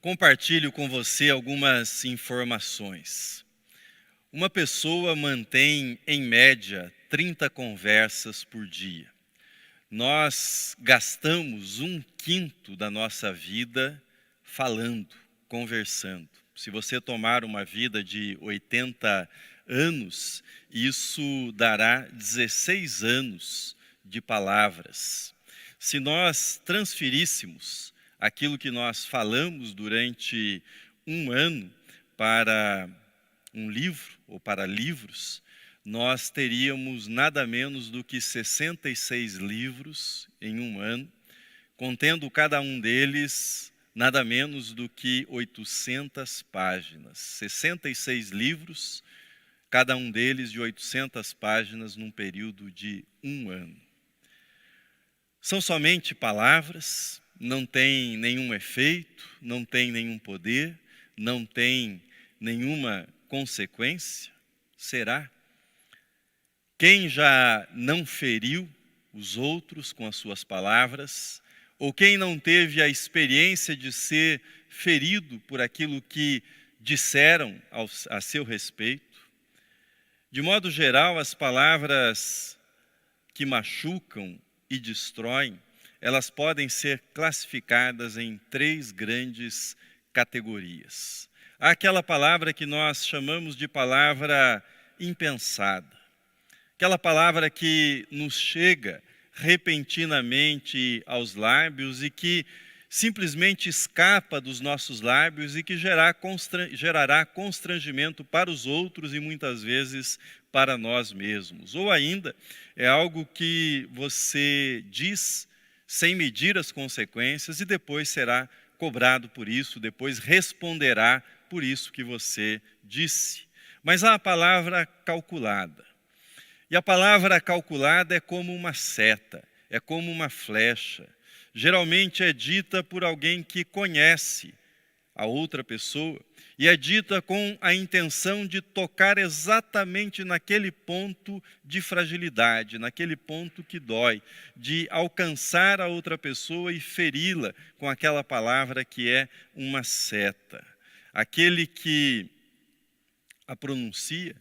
Compartilho com você algumas informações. Uma pessoa mantém, em média, 30 conversas por dia. Nós gastamos 1/5 da nossa vida falando, conversando. Se você tomar uma vida de 80 anos, isso dará 16 anos de palavras. Se nós transferíssemos aquilo que nós falamos durante um ano para um livro ou para livros, nós teríamos nada menos do que 66 livros em um ano, contendo cada um deles nada menos do que 800 páginas. 66 livros, cada um deles de 800 páginas num período de um ano. São somente palavras, não tem nenhum efeito, não tem nenhum poder, não tem nenhuma consequência? Será? Quem já não feriu os outros com as suas palavras, ou quem não teve a experiência de ser ferido por aquilo que disseram a seu respeito? De modo geral, as palavras que machucam e destroem, elas podem ser classificadas em 3 grandes categorias. Há aquela palavra que nós chamamos de palavra impensada. Aquela palavra que nos chega repentinamente aos lábios e que simplesmente escapa dos nossos lábios e que gerará constrangimento para os outros e muitas vezes para nós mesmos. Ou ainda, é algo que você diz sem medir as consequências e depois será cobrado por isso, depois responderá por isso que você disse. Mas há a palavra calculada. E a palavra calculada é como uma seta, é como uma flecha. Geralmente é dita por alguém que conhece a outra pessoa e é dita com a intenção de tocar exatamente naquele ponto de fragilidade, naquele ponto que dói, de alcançar a outra pessoa e feri-la com aquela palavra que é uma seta. Aquele que a pronuncia,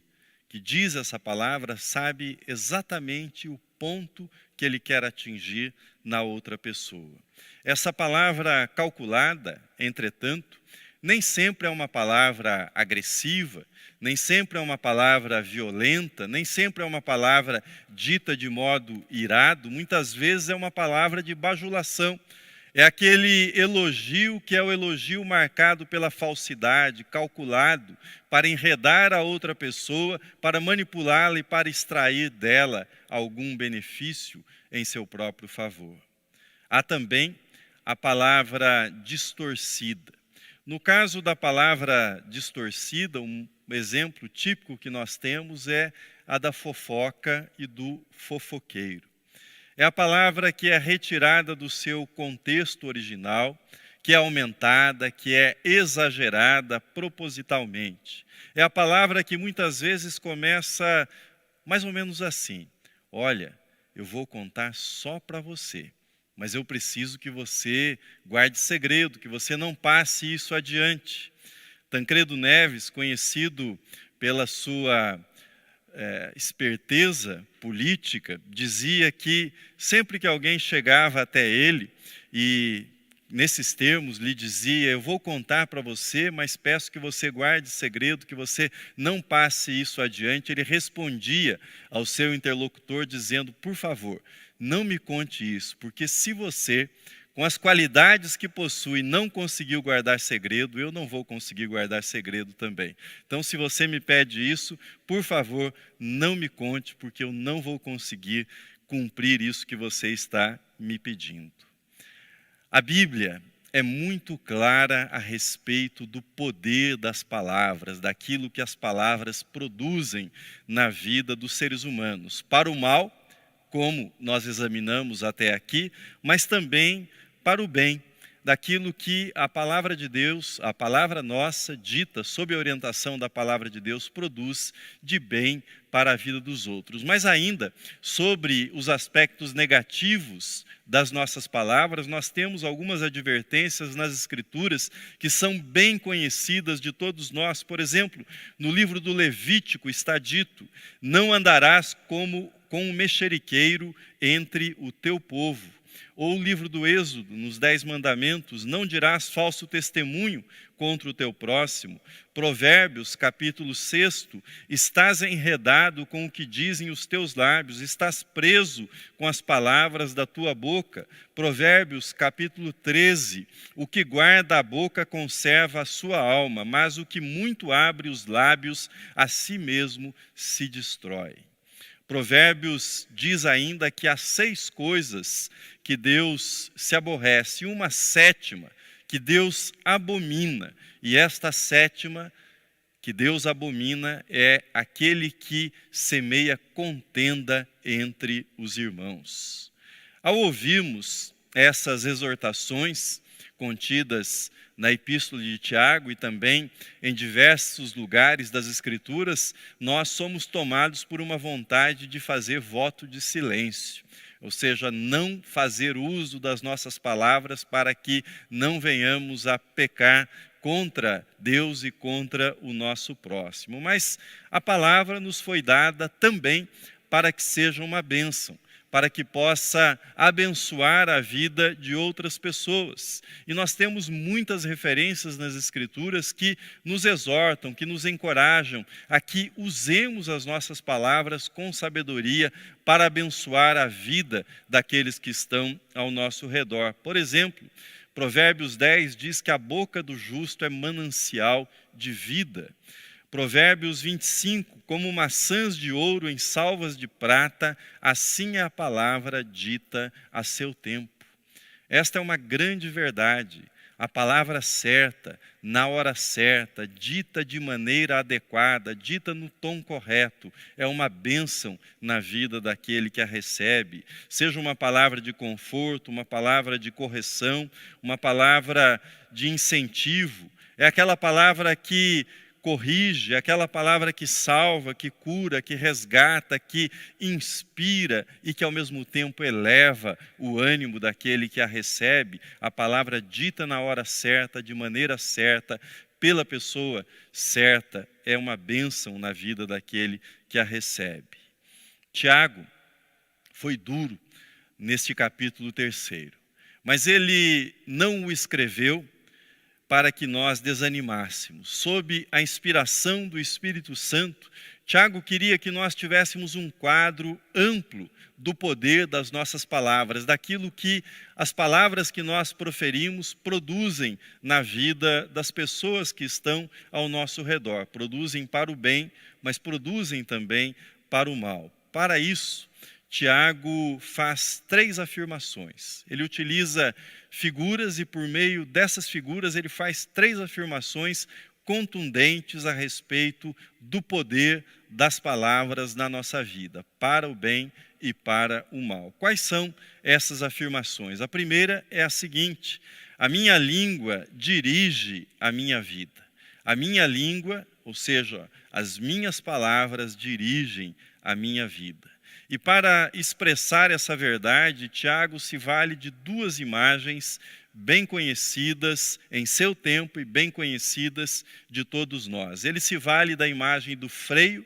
que diz essa palavra, sabe exatamente o ponto que ele quer atingir na outra pessoa. Essa palavra calculada, entretanto, nem sempre é uma palavra agressiva, nem sempre é uma palavra violenta, nem sempre é uma palavra dita de modo irado, muitas vezes é uma palavra de bajulação. É aquele elogio que é o elogio marcado pela falsidade, calculado, para enredar a outra pessoa, para manipulá-la e para extrair dela algum benefício em seu próprio favor. Há também a palavra distorcida. No caso da palavra distorcida, um exemplo típico que nós temos é a da fofoca e do fofoqueiro. É a palavra que é retirada do seu contexto original, que é aumentada, que é exagerada propositalmente. É a palavra que muitas vezes começa mais ou menos assim: olha, eu vou contar só para você, mas eu preciso que você guarde segredo, que você não passe isso adiante. Tancredo Neves, conhecido pela sua esperteza política, dizia que sempre que alguém chegava até ele e nesses termos lhe dizia: eu vou contar para você, mas peço que você guarde segredo, que você não passe isso adiante, ele respondia ao seu interlocutor dizendo: por favor, não me conte isso, porque se você, com as qualidades que possui, não conseguiu guardar segredo, eu não vou conseguir guardar segredo também. Então, se você me pede isso, por favor, não me conte, porque eu não vou conseguir cumprir isso que você está me pedindo. A Bíblia é muito clara a respeito do poder das palavras, daquilo que as palavras produzem na vida dos seres humanos, para o mal, como nós examinamos até aqui, mas também para o bem, daquilo que a palavra de Deus, a palavra nossa, dita sob a orientação da palavra de Deus, produz de bem para a vida dos outros. Mas ainda, sobre os aspectos negativos das nossas palavras, nós temos algumas advertências nas Escrituras que são bem conhecidas de todos nós. Por exemplo, no livro do Levítico está dito: não andarás com um mexeriqueiro entre o teu povo. Ou o livro do Êxodo, nos 10 mandamentos: não dirás falso testemunho contra o teu próximo. Provérbios, capítulo 6, estás enredado com o que dizem os teus lábios, estás preso com as palavras da tua boca. Provérbios, capítulo 13, o que guarda a boca conserva a sua alma, mas o que muito abre os lábios a si mesmo se destrói. Provérbios diz ainda que há 6 coisas que Deus se aborrece, e uma 7ª que Deus abomina. E esta 7ª que Deus abomina é aquele que semeia contenda entre os irmãos. Ao ouvirmos essas exortações contidas na Epístola de Tiago e também em diversos lugares das Escrituras, nós somos tomados por uma vontade de fazer voto de silêncio, ou seja, não fazer uso das nossas palavras para que não venhamos a pecar contra Deus e contra o nosso próximo. Mas a palavra nos foi dada também para que seja uma bênção, para que possa abençoar a vida de outras pessoas. E nós temos muitas referências nas Escrituras que nos exortam, que nos encorajam a que usemos as nossas palavras com sabedoria para abençoar a vida daqueles que estão ao nosso redor. Por exemplo, Provérbios 10 diz que a boca do justo é manancial de vida. Provérbios 25, como maçãs de ouro em salvas de prata, assim é a palavra dita a seu tempo. Esta é uma grande verdade. A palavra certa, na hora certa, dita de maneira adequada, dita no tom correto, é uma bênção na vida daquele que a recebe. Seja uma palavra de conforto, uma palavra de correção, uma palavra de incentivo. É aquela palavra que corrige, aquela palavra que salva, que cura, que resgata, que inspira e que ao mesmo tempo eleva o ânimo daquele que a recebe. A palavra dita na hora certa, de maneira certa, pela pessoa certa, é uma bênção na vida daquele que a recebe. Tiago foi duro neste capítulo 3, mas ele não o escreveu para que nós desanimássemos. Sob a inspiração do Espírito Santo, Tiago queria que nós tivéssemos um quadro amplo do poder das nossas palavras, daquilo que as palavras que nós proferimos produzem na vida das pessoas que estão ao nosso redor. Produzem para o bem, mas produzem também para o mal. Para isso, Tiago faz 3 afirmações. Ele utiliza figuras e por meio dessas figuras ele faz 3 afirmações contundentes a respeito do poder das palavras na nossa vida, para o bem e para o mal. Quais são essas afirmações? A primeira é a seguinte: a minha língua dirige a minha vida. A minha língua, ou seja, as minhas palavras dirigem a minha vida. E para expressar essa verdade, Tiago se vale de 2 imagens bem conhecidas em seu tempo e bem conhecidas de todos nós. Ele se vale da imagem do freio,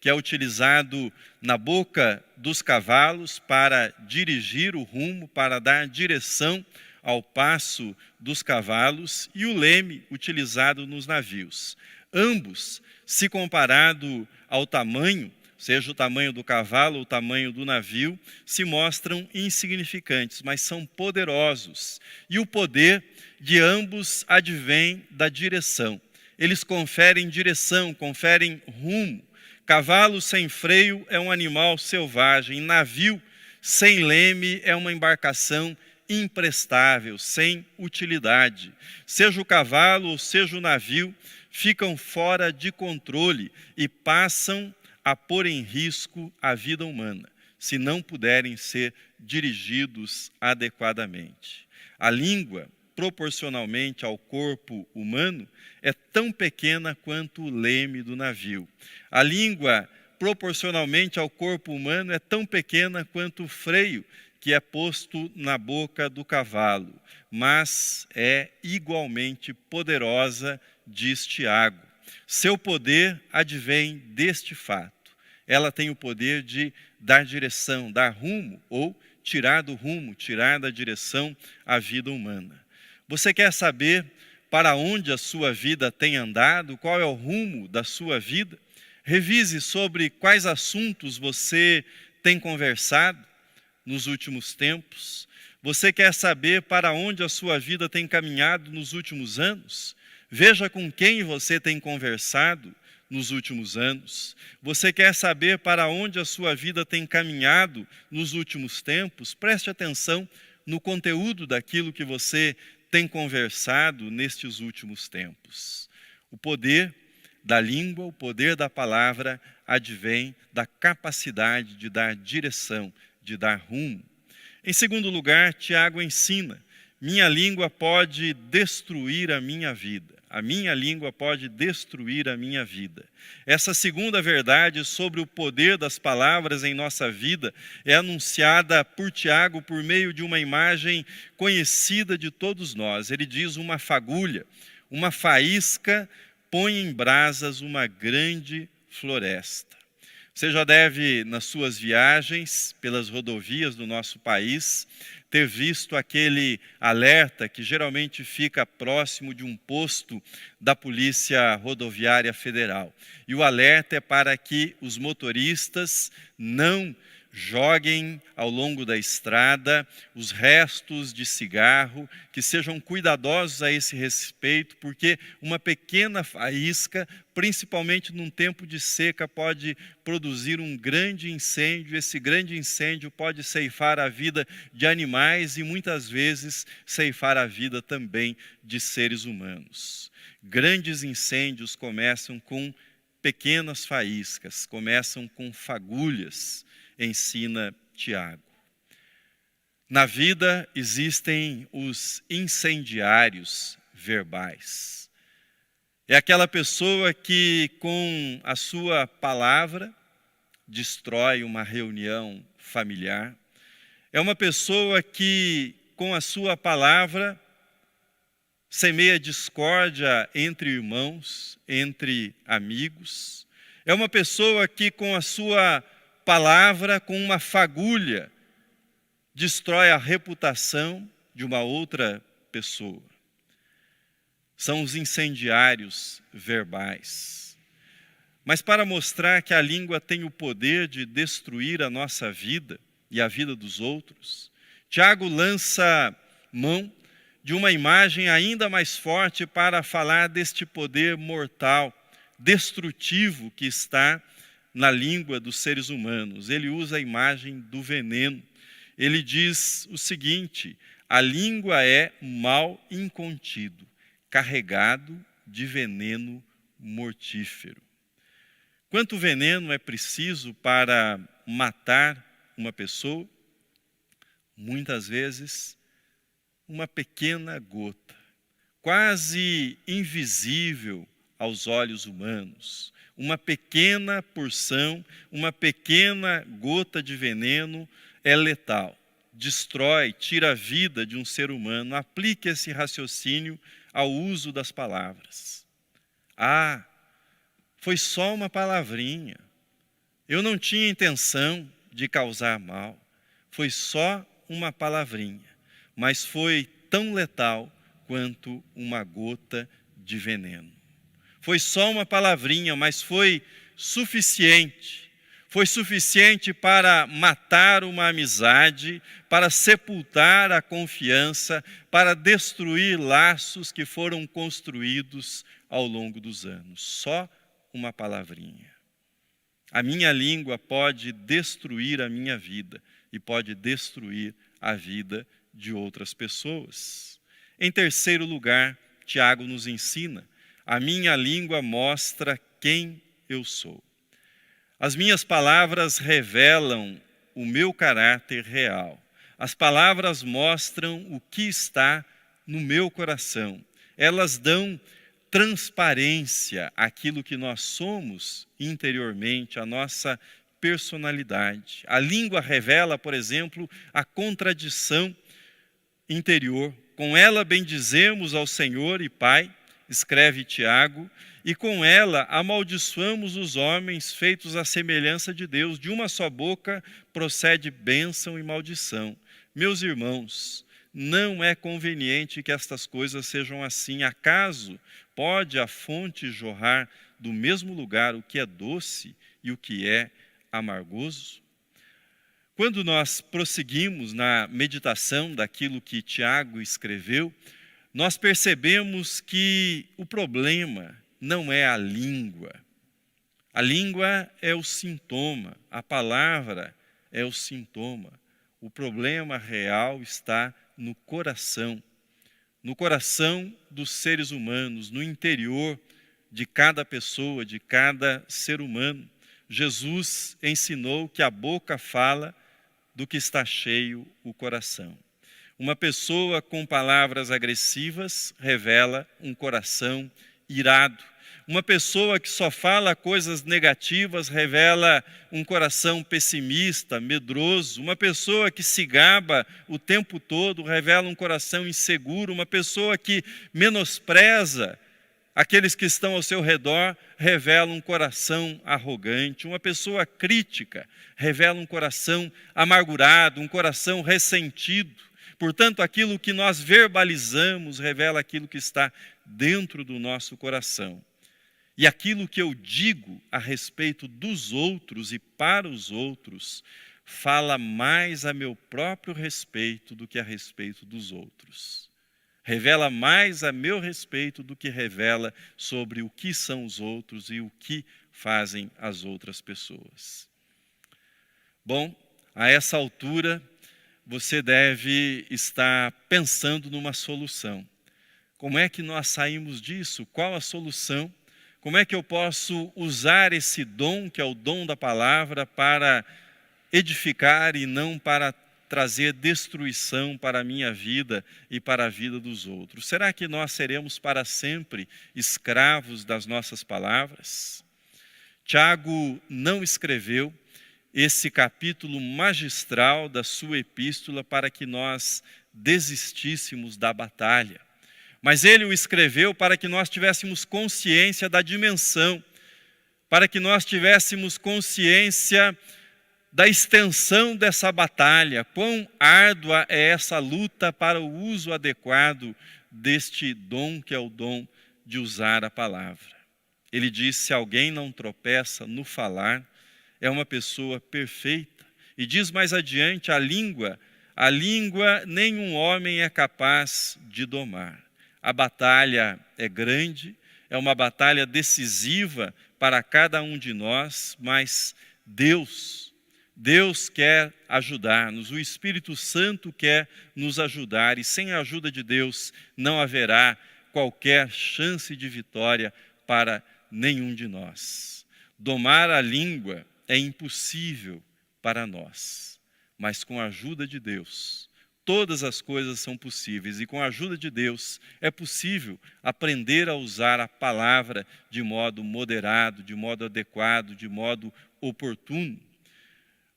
que é utilizado na boca dos cavalos para dirigir o rumo, para dar direção ao passo dos cavalos, e o leme utilizado nos navios. Ambos, se comparado ao tamanho, seja o tamanho do cavalo ou o tamanho do navio, se mostram insignificantes, mas são poderosos. E o poder de ambos advém da direção. Eles conferem direção, conferem rumo. Cavalo sem freio é um animal selvagem. Navio sem leme é uma embarcação imprestável, sem utilidade. Seja o cavalo ou seja o navio, ficam fora de controle e passam a pôr em risco a vida humana, se não puderem ser dirigidos adequadamente. A língua proporcionalmente ao corpo humano, é tão pequena quanto o leme do navio. A língua, proporcionalmente ao corpo humano, é tão pequena quanto o freio que é posto na boca do cavalo, mas é igualmente poderosa, diz Tiago. Seu poder advém deste fato. Ela tem o poder de dar direção, dar rumo, ou tirar do rumo, tirar da direção a vida humana. Você quer saber para onde a sua vida tem andado? Qual é o rumo da sua vida? Revise sobre quais assuntos você tem conversado nos últimos tempos. Você quer saber para onde a sua vida tem caminhado nos últimos anos? Veja com quem você tem conversado nos últimos anos. Você quer saber para onde a sua vida tem caminhado nos últimos tempos? Preste atenção no conteúdo daquilo que você tem conversado nestes últimos tempos. O poder da língua, o poder da palavra advém da capacidade de dar direção, de dar rumo. Em segundo lugar, Tiago ensina: minha língua pode destruir a minha vida. A minha língua pode destruir a minha vida. Essa segunda verdade sobre o poder das palavras em nossa vida é anunciada por Tiago por meio de uma imagem conhecida de todos nós. Ele diz: uma fagulha, uma faísca põe em brasas uma grande floresta. Você já deve, nas suas viagens pelas rodovias do nosso país, ter visto aquele alerta que geralmente fica próximo de um posto da Polícia Rodoviária Federal. E o alerta é para que os motoristas não joguem ao longo da estrada os restos de cigarro, que sejam cuidadosos a esse respeito, porque uma pequena faísca, principalmente num tempo de seca, pode produzir um grande incêndio. Esse grande incêndio pode ceifar a vida de animais e muitas vezes ceifar a vida também de seres humanos. Grandes incêndios começam com pequenas faíscas, começam com fagulhas, ensina Tiago. Na vida existem os incendiários verbais. É aquela pessoa que, com a sua palavra, destrói uma reunião familiar. É uma pessoa que, com a sua palavra, semeia discórdia entre irmãos, entre amigos. É uma pessoa que, com a sua palavra, com uma fagulha, destrói a reputação de uma outra pessoa. São os incendiários verbais. Mas para mostrar que a língua tem o poder de destruir a nossa vida e a vida dos outros, Tiago lança mão de uma imagem ainda mais forte para falar deste poder mortal, destrutivo que está na língua dos seres humanos. Ele usa a imagem do veneno. Ele diz o seguinte: a língua é mal incontido, carregado de veneno mortífero. Quanto veneno é preciso para matar uma pessoa? Muitas vezes, uma pequena gota, quase invisível aos olhos humanos. Uma pequena porção, uma pequena gota de veneno é letal. Destrói, tira a vida de um ser humano. Aplique esse raciocínio ao uso das palavras. Ah, foi só uma palavrinha. Eu não tinha intenção de causar mal. Foi só uma palavrinha. Mas foi tão letal quanto uma gota de veneno. Foi só uma palavrinha, mas foi suficiente. Foi suficiente para matar uma amizade, para sepultar a confiança, para destruir laços que foram construídos ao longo dos anos. Só uma palavrinha. A minha língua pode destruir a minha vida e pode destruir a vida de outras pessoas. Em terceiro lugar, Tiago nos ensina: a minha língua mostra quem eu sou. As minhas palavras revelam o meu caráter real. As palavras mostram o que está no meu coração. Elas dão transparência àquilo que nós somos interiormente, à nossa personalidade. A língua revela, por exemplo, a contradição interior. Com ela bendizemos ao Senhor e Pai, escreve Tiago, e com ela amaldiçoamos os homens feitos à semelhança de Deus. De uma só boca procede bênção e maldição. Meus irmãos, não é conveniente que estas coisas sejam assim. Acaso pode a fonte jorrar do mesmo lugar o que é doce e o que é amargoso? Quando nós prosseguimos na meditação daquilo que Tiago escreveu, nós percebemos que o problema não é a língua. A língua é o sintoma, a palavra é o sintoma. O problema real está no coração dos seres humanos, no interior de cada pessoa, de cada ser humano. Jesus ensinou que a boca fala do que está cheio o coração. Uma pessoa com palavras agressivas revela um coração irado. Uma pessoa que só fala coisas negativas revela um coração pessimista, medroso. Uma pessoa que se gaba o tempo todo revela um coração inseguro. Uma pessoa que menospreza aqueles que estão ao seu redor revela um coração arrogante. Uma pessoa crítica revela um coração amargurado, um coração ressentido. Portanto, aquilo que nós verbalizamos revela aquilo que está dentro do nosso coração. E aquilo que eu digo a respeito dos outros e para os outros fala mais a meu próprio respeito do que a respeito dos outros. Revela mais a meu respeito do que revela sobre o que são os outros e o que fazem as outras pessoas. Bom, a essa altura, você deve estar pensando numa solução. Como é que nós saímos disso? Qual a solução? Como é que eu posso usar esse dom, que é o dom da palavra, para edificar e não para trazer destruição para a minha vida e para a vida dos outros? Será que nós seremos para sempre escravos das nossas palavras? Tiago não escreveu esse capítulo magistral da sua epístola para que nós desistíssemos da batalha. Mas ele o escreveu para que nós tivéssemos consciência da dimensão, para que nós tivéssemos consciência da extensão dessa batalha, quão árdua é essa luta para o uso adequado deste dom, que é o dom de usar a palavra. Ele diz: se alguém não tropeça no falar, é uma pessoa perfeita. E diz mais adiante: a língua nenhum homem é capaz de domar. A batalha é grande, é uma batalha decisiva para cada um de nós, mas Deus quer ajudar-nos, o Espírito Santo quer nos ajudar, e sem a ajuda de Deus não haverá qualquer chance de vitória para nenhum de nós. Domar a língua é impossível para nós, mas com a ajuda de Deus, todas as coisas são possíveis, e com a ajuda de Deus é possível aprender a usar a palavra de modo moderado, de modo adequado, de modo oportuno.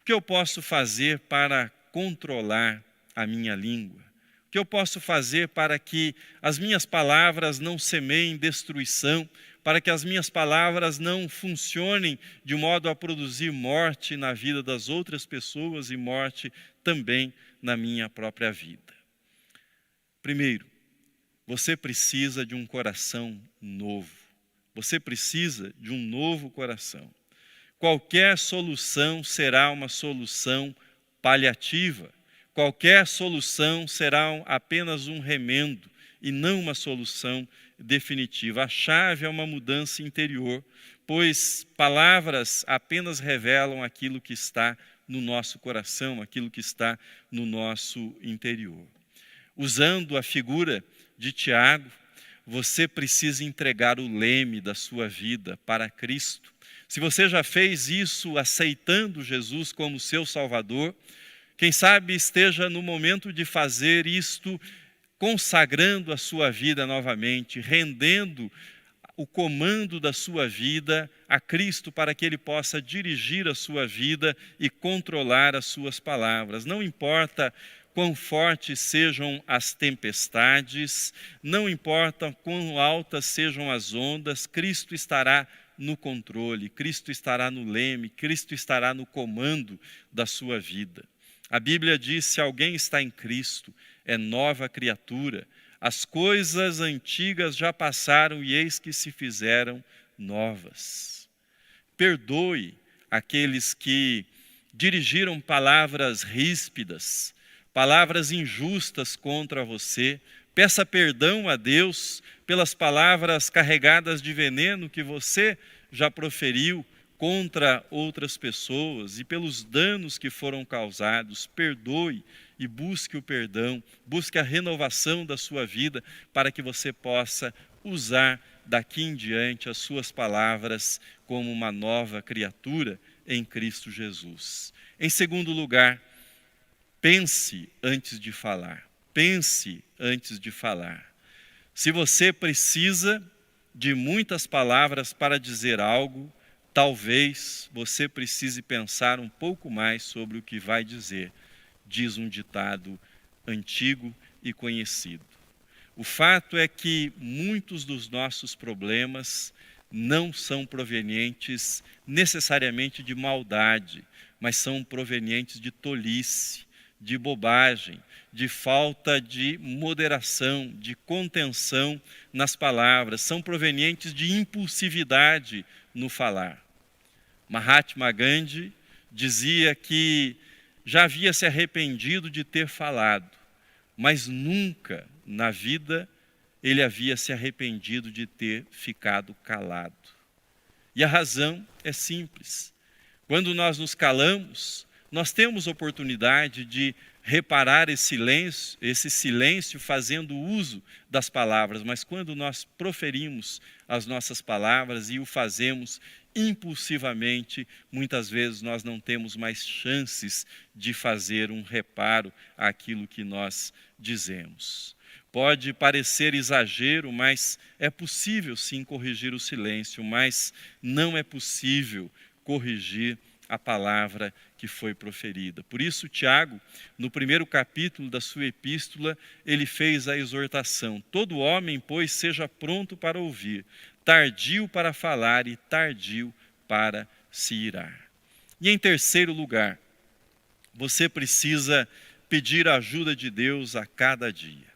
O que eu posso fazer para controlar a minha língua? O que eu posso fazer para que as minhas palavras não semeiem destruição, para que as minhas palavras não funcionem de modo a produzir morte na vida das outras pessoas e morte também na minha própria vida? Primeiro, você precisa de um coração novo. Você precisa de um novo coração. Qualquer solução será uma solução paliativa. Qualquer solução será apenas um remendo e não uma solução definitiva. A chave é uma mudança interior, pois palavras apenas revelam aquilo que está no nosso coração, aquilo que está no nosso interior. Usando a figura de Tiago, você precisa entregar o leme da sua vida para Cristo. Se você já fez isso aceitando Jesus como seu Salvador, quem sabe esteja no momento de fazer isto consagrando a sua vida novamente, rendendo o comando da sua vida a Cristo para que Ele possa dirigir a sua vida e controlar as suas palavras. Não importa quão fortes sejam as tempestades, não importa quão altas sejam as ondas, Cristo estará no controle, Cristo estará no leme, Cristo estará no comando da sua vida. A Bíblia diz: se alguém está em Cristo, é nova criatura. As coisas antigas já passaram e eis que se fizeram novas. Perdoe aqueles que dirigiram palavras ríspidas, palavras injustas contra você. Peça perdão a Deus pelas palavras carregadas de veneno que você já proferiu contra outras pessoas e pelos danos que foram causados. Perdoe e busque o perdão, busque a renovação da sua vida para que você possa usar daqui em diante as suas palavras como uma nova criatura em Cristo Jesus. Em segundo lugar, pense antes de falar. Pense antes de falar. Se você precisa de muitas palavras para dizer algo, talvez você precise pensar um pouco mais sobre o que vai dizer, diz um ditado antigo e conhecido. O fato é que muitos dos nossos problemas não são provenientes necessariamente de maldade, mas são provenientes de tolice, de bobagem, de falta de moderação, de contenção nas palavras, são provenientes de impulsividade no falar. Mahatma Gandhi dizia que já havia se arrependido de ter falado, mas nunca na vida ele havia se arrependido de ter ficado calado. E a razão é simples. Quando nós nos calamos, nós temos oportunidade de reparar esse silêncio fazendo uso das palavras, mas quando nós proferimos as nossas palavras e o fazemos impulsivamente, muitas vezes nós não temos mais chances de fazer um reparo àquilo que nós dizemos. Pode parecer exagero, mas é possível sim corrigir o silêncio, mas não é possível corrigir a palavra que foi proferida. Por isso, Tiago, no primeiro capítulo da sua epístola, ele fez a exortação: todo homem, pois, seja pronto para ouvir, tardio para falar e tardio para se irar. E em terceiro lugar, você precisa pedir a ajuda de Deus a cada dia.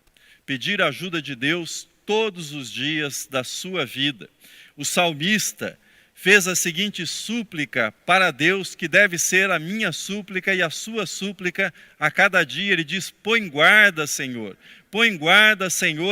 Pedir a ajuda de Deus todos os dias da sua vida. O salmista fez a seguinte súplica para Deus, que deve ser a minha súplica e a sua súplica a cada dia. Ele diz: põe guarda, Senhor,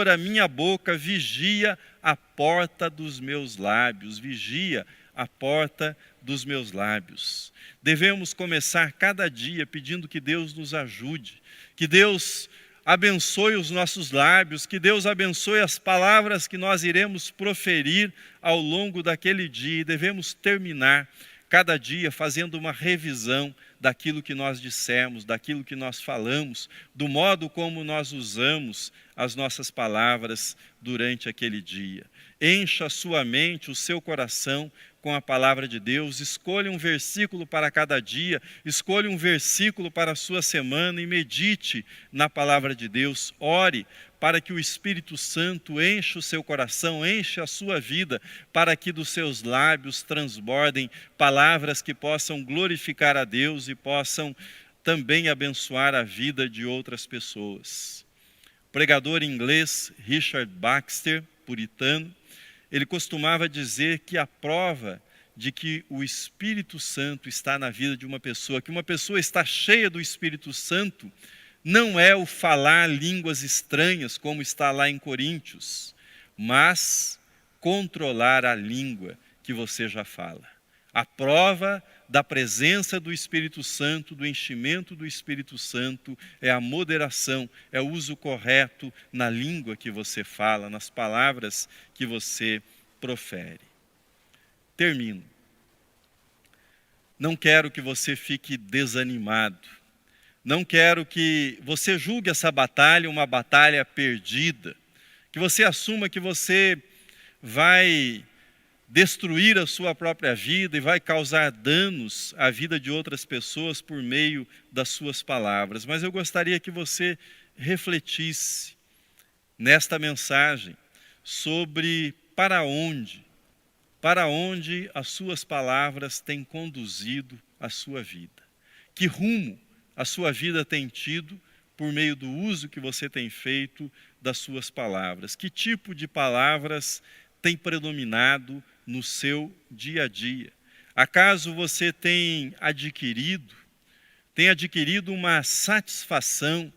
a minha boca, vigia a porta dos meus lábios, vigia a porta dos meus lábios. Devemos começar cada dia pedindo que Deus nos ajude, que Deus abençoe os nossos lábios, que Deus abençoe as palavras que nós iremos proferir ao longo daquele dia. E devemos terminar cada dia fazendo uma revisão daquilo que nós dissemos, daquilo que nós falamos, do modo como nós usamos as nossas palavras durante aquele dia. Encha a sua mente, o seu coração com a palavra de Deus. Escolha um versículo para cada dia, escolha um versículo para a sua semana e medite na palavra de Deus. Ore para que o Espírito Santo encha o seu coração, encha a sua vida, para que dos seus lábios transbordem palavras que possam glorificar a Deus e possam também abençoar a vida de outras pessoas. O pregador inglês Richard Baxter, puritano, ele costumava dizer que a prova de que o Espírito Santo está na vida de uma pessoa, que uma pessoa está cheia do Espírito Santo, não é o falar línguas estranhas, como está lá em Coríntios, mas controlar a língua que você já fala. A prova da presença do Espírito Santo, do enchimento do Espírito Santo, é a moderação, é o uso correto na língua que você fala, nas palavras que você profere. Termino. Não quero que você fique desanimado. Não quero que você julgue essa batalha uma batalha perdida, que você assuma que você vai destruir a sua própria vida e vai causar danos à vida de outras pessoas por meio das suas palavras. Mas eu gostaria que você refletisse nesta mensagem sobre para onde as suas palavras têm conduzido a sua vida. Que rumo a sua vida tem tido por meio do uso que você tem feito das suas palavras. Que tipo de palavras tem predominado no seu dia a dia? Acaso você tem adquirido uma satisfação,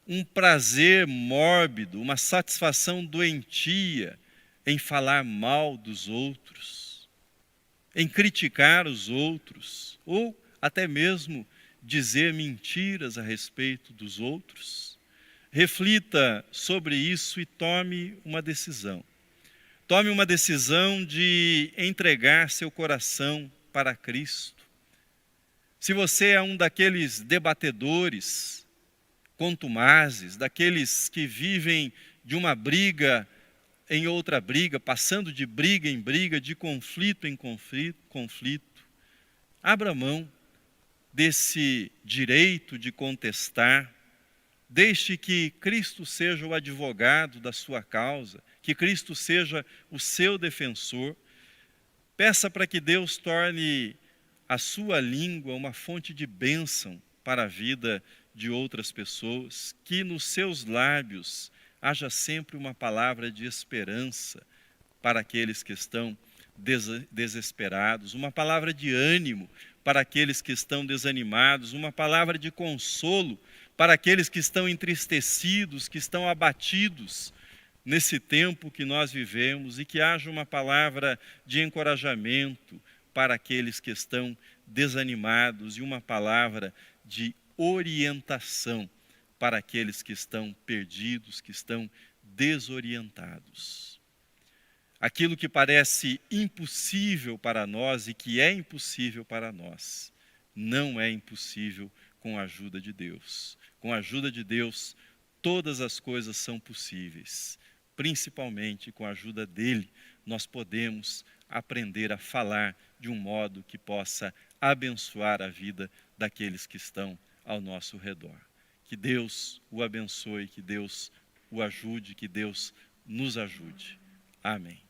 um prazer mórbido, uma satisfação doentia em falar mal dos outros, em criticar os outros, ou até mesmo dizer mentiras a respeito dos outros? Reflita sobre isso e tome uma decisão. Tome uma decisão de entregar seu coração para Cristo. Se você é um daqueles debatedores contumazes, daqueles que vivem de uma briga em outra briga, passando de briga em briga, de conflito em conflito, abra mão desse direito de contestar. Deixe que Cristo seja o advogado da sua causa, que Cristo seja o seu defensor. Peça para que Deus torne a sua língua uma fonte de bênção para a vida de outras pessoas, que nos seus lábios haja sempre uma palavra de esperança para aqueles que estão desesperados, uma palavra de ânimo para aqueles que estão desanimados, uma palavra de consolo para aqueles que estão entristecidos, que estão abatidos nesse tempo que nós vivemos, e que haja uma palavra de encorajamento para aqueles que estão desanimados e uma palavra de orientação para aqueles que estão perdidos, que estão desorientados. Aquilo que parece impossível para nós e que é impossível para nós, não é impossível com a ajuda de Deus. Com a ajuda de Deus, todas as coisas são possíveis. Principalmente com a ajuda dele, nós podemos aprender a falar de um modo que possa abençoar a vida daqueles que estão ao nosso redor. Que Deus o abençoe, que Deus o ajude, que Deus nos ajude. Amém.